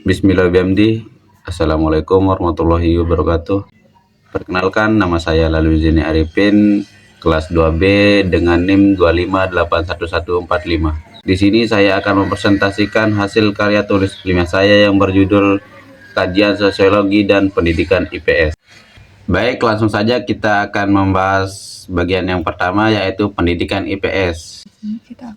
Bismillahirrahmanirrahim. Assalamualaikum warahmatullahi wabarakatuh. Perkenalkan, nama saya Laluzini Arifin, kelas 2B dengan NIM 2581145. Di sini saya akan mempresentasikan hasil karya tulis ilmiah saya yang berjudul Kajian Sosiologi dan Pendidikan IPS. Baik, langsung saja kita akan membahas bagian yang pertama, yaitu pendidikan IPS.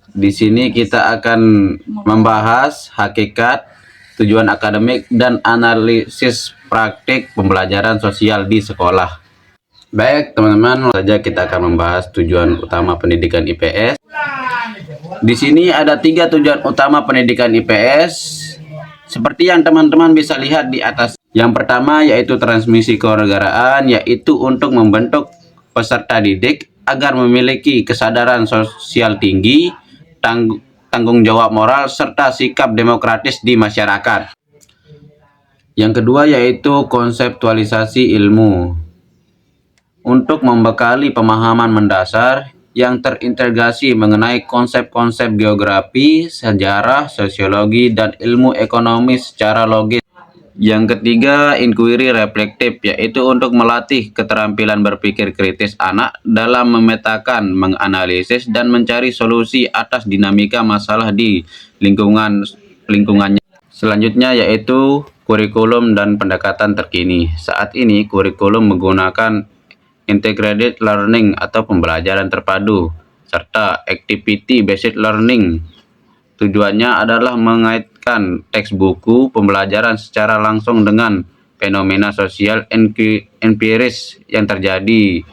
Di sini kita akan membahas hakikat, tujuan akademik, dan analisis praktik pembelajaran sosial di sekolah. Baik teman-teman, saja kita akan membahas tujuan utama pendidikan IPS. Di sini ada 3 tujuan utama pendidikan IPS, seperti yang teman-teman bisa lihat di atas. Yang pertama yaitu transmisi kewarganegaraan, yaitu untuk membentuk peserta didik agar memiliki kesadaran sosial tinggi, tanggung jawab moral, serta sikap demokratis di masyarakat. Yang kedua yaitu konseptualisasi ilmu, untuk membekali pemahaman mendasar yang terintegrasi mengenai konsep-konsep geografi, sejarah, sosiologi, dan ilmu ekonomi secara logis. Yang ketiga, inquiry reflektif, yaitu untuk melatih keterampilan berpikir kritis anak dalam memetakan, menganalisis, dan mencari solusi atas dinamika masalah di lingkungannya. Selanjutnya yaitu kurikulum dan pendekatan terkini. Saat ini kurikulum menggunakan integrated learning atau pembelajaran terpadu, serta activity based learning. Tujuannya adalah mengaitkan teks buku pembelajaran secara langsung dengan fenomena sosial empiris yang terjadi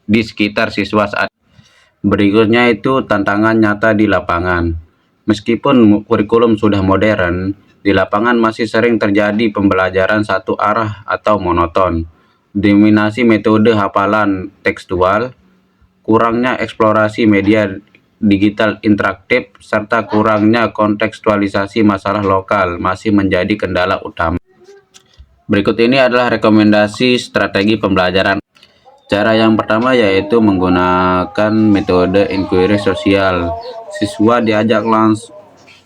di sekitar siswa saat. Berikutnya itu tantangan nyata di lapangan. Meskipun kurikulum sudah modern, di lapangan masih sering terjadi pembelajaran satu arah atau monoton, dominasi metode hafalan tekstual, kurangnya eksplorasi media digital interaktif, serta kurangnya kontekstualisasi masalah lokal masih menjadi kendala utama. Berikut ini adalah rekomendasi strategi pembelajaran. Cara yang pertama yaitu menggunakan metode inquiry sosial. Siswa diajak langsung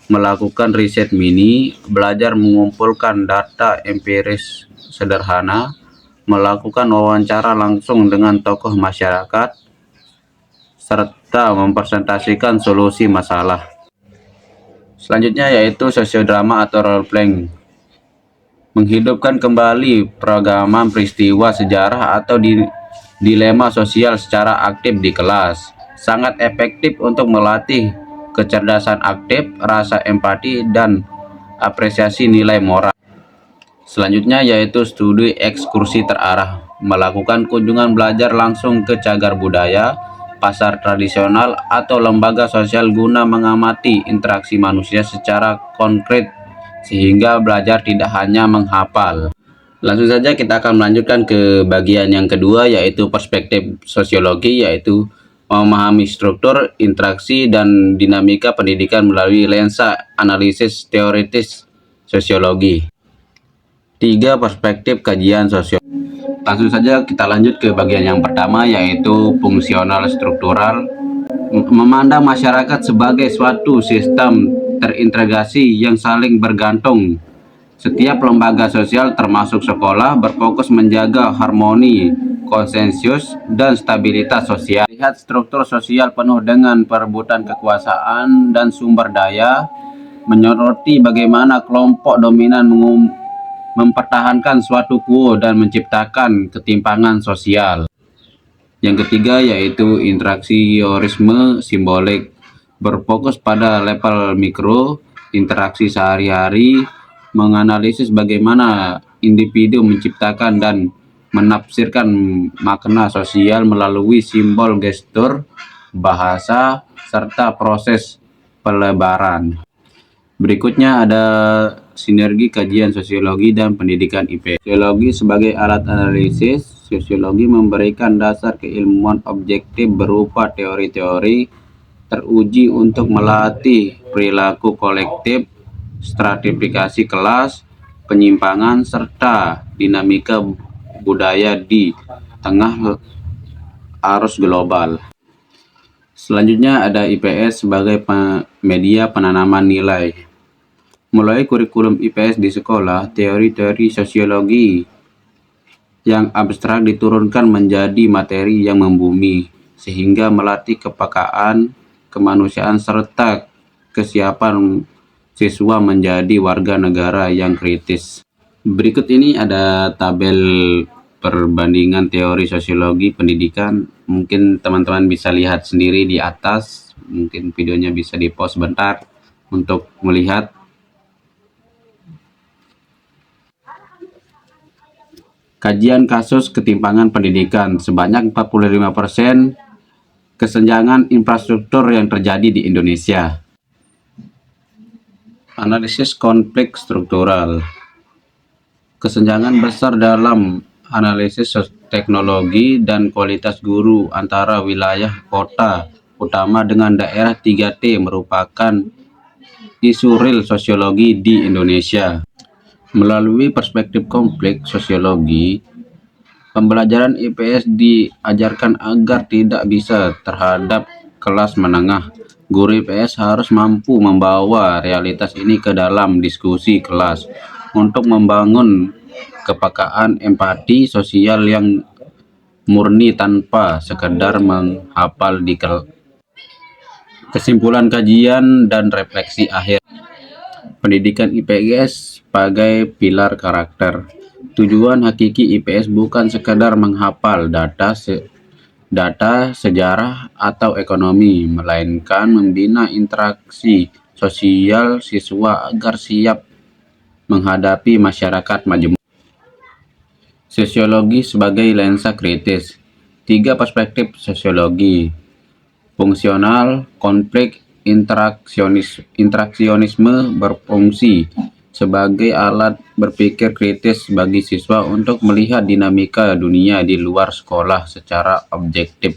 melakukan riset mini, belajar mengumpulkan data empiris sederhana, melakukan wawancara langsung dengan tokoh masyarakat, serta mempresentasikan solusi masalah. Selanjutnya yaitu sosiodrama atau role playing, menghidupkan kembali peragaman peristiwa sejarah atau dilema sosial secara aktif di kelas. Sangat efektif untuk melatih kecerdasan aktif, rasa empati, dan apresiasi nilai moral. Selanjutnya yaitu studi ekskursi terarah, melakukan kunjungan belajar langsung ke cagar budaya, pasar tradisional, atau lembaga sosial guna mengamati interaksi manusia secara konkret sehingga belajar tidak hanya menghafal. Langsung saja kita akan melanjutkan ke bagian yang kedua, yaitu perspektif sosiologi, yaitu memahami struktur, interaksi, dan dinamika pendidikan melalui lensa analisis teoritis sosiologi. 3 perspektif kajian sosiologi. Langsung saja kita lanjut ke bagian yang pertama, yaitu fungsional struktural, memandang masyarakat sebagai suatu sistem terintegrasi yang saling bergantung. Setiap lembaga sosial termasuk sekolah berfokus menjaga harmoni, konsensus, dan stabilitas sosial. Lihat struktur sosial penuh dengan perebutan kekuasaan dan sumber daya, menyoroti bagaimana kelompok dominan mempertahankan suatu quo dan menciptakan ketimpangan sosial. Yang ketiga yaitu interaksi-yorisme simbolik, berfokus pada level mikro, interaksi sehari-hari, menganalisis bagaimana individu menciptakan dan menafsirkan makna sosial melalui simbol, gestur, bahasa, serta proses pelebaran. Berikutnya ada sinergi kajian sosiologi dan pendidikan IPS. Sosiologi sebagai alat analisis. Sosiologi memberikan dasar keilmuan objektif berupa teori-teori teruji untuk melatih perilaku kolektif, stratifikasi kelas, penyimpangan, serta dinamika budaya di tengah arus global. Selanjutnya ada IPS sebagai media penanaman nilai. Mulai kurikulum IPS di sekolah, teori-teori sosiologi yang abstrak diturunkan menjadi materi yang membumi, sehingga melatih kepekaan, kemanusiaan, serta kesiapan siswa menjadi warga negara yang kritis. Berikut ini ada tabel perbandingan teori sosiologi pendidikan. Mungkin teman-teman bisa lihat sendiri di atas. Mungkin videonya bisa di-pause sebentar untuk melihat. Kajian kasus ketimpangan pendidikan sebanyak 45% kesenjangan infrastruktur yang terjadi di Indonesia. Analisis konflik struktural. Kesenjangan besar dalam analisis teknologi dan kualitas guru antara wilayah kota utama dengan daerah 3T merupakan isu real sosiologi di Indonesia. Melalui perspektif konflik sosiologi, pembelajaran IPS diajarkan agar tidak bisa terhadap kelas menengah. Guru IPS harus mampu membawa realitas ini ke dalam diskusi kelas untuk membangun kepekaan empati sosial yang murni tanpa sekedar menghafal di kesimpulan kajian dan refleksi akhir. Pendidikan IPS sebagai pilar karakter. Tujuan hakiki IPS bukan sekadar menghafal data, sejarah, atau ekonomi, melainkan membina interaksi sosial siswa agar siap menghadapi masyarakat majemuk. Sosiologi sebagai lensa kritis. 3 perspektif sosiologi: fungsional, konflik, interaksionisme berfungsi sebagai alat berpikir kritis bagi siswa untuk melihat dinamika dunia di luar sekolah secara objektif.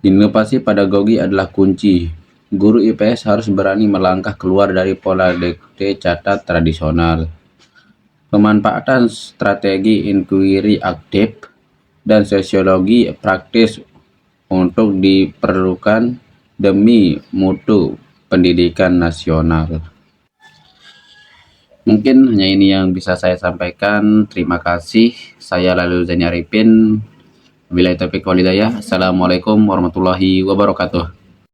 Inovasi pedagogi adalah kunci. Guru IPS harus berani melangkah keluar dari pola dikte catat tradisional. Pemanfaatan strategi inquiry aktif dan sosiologi praktis untuk diperlukan demi mutu pendidikan nasional. Mungkin hanya ini yang bisa saya sampaikan. Terima kasih. Saya Lalu Zani Arifin. Wabillahi taufiq wal hidayah. Assalamualaikum warahmatullahi wabarakatuh.